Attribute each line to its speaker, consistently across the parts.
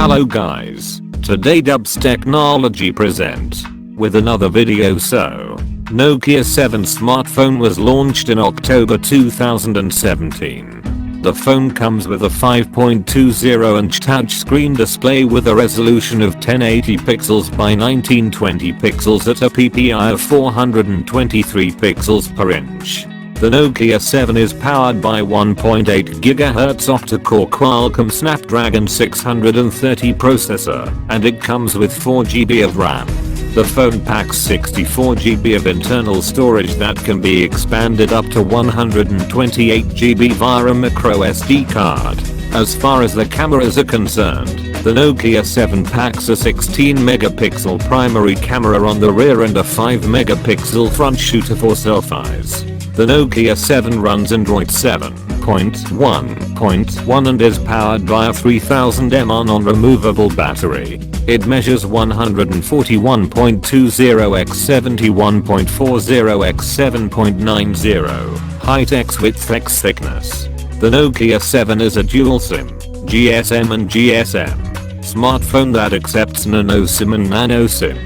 Speaker 1: Hello guys, today Dubstechnology Present with another video. So, Nokia 7 smartphone was launched in October 2017. The phone comes with a 5.20-inch touchscreen display with a resolution of 1080 pixels by 1920 pixels at a PPI of 423 pixels per inch. The Nokia 7 is powered by 1.8 GHz octa-core Qualcomm Snapdragon 630 processor, and it comes with 4GB of RAM. The phone packs 64GB of internal storage that can be expanded up to 128GB via a microSD card. As far as the cameras are concerned, the Nokia 7 packs a 16-megapixel primary camera on the rear and a 5-megapixel front shooter for selfies. The Nokia 7 runs Android 7.1.1 and is powered by a 3000 mAh non-removable battery. It measures 141.20 x 71.40 x 7.90 height x width x thickness. The Nokia 7 is a dual SIM, GSM and GSM smartphone that accepts Nano-SIM and Nano-SIM.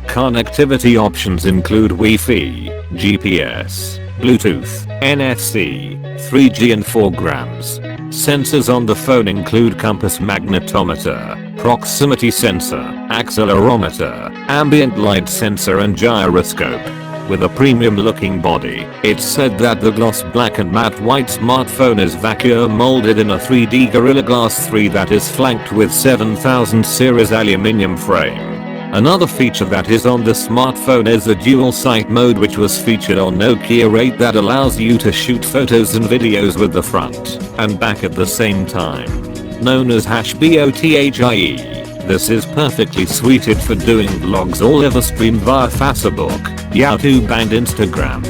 Speaker 1: Connectivity options include Wi-Fi, GPS, Bluetooth, NFC, 3G and 4G. Sensors on the phone include Compass Magnetometer, proximity sensor, Accelerometer, ambient light sensor and Gyroscope. With a premium looking body, it's said that the gloss black and matte white smartphone is vacuum molded in a 3D Gorilla Glass 3 that is flanked with 7000 series aluminium frame. Another feature that is on the smartphone is the dual sight mode, which was featured on Nokia 8, that allows you to shoot photos and videos with the front and back at the same time. Known as #BOTHIE, this is perfectly suited for doing vlogs or live stream via Facebook, YouTube and Instagram.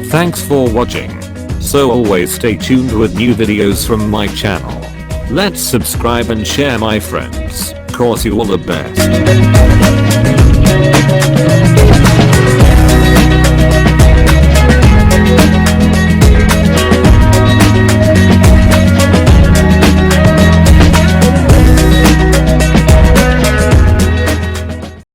Speaker 1: Thanks for watching. So always stay tuned with new videos from my channel. Let's subscribe and share, my friends. Course you all the best.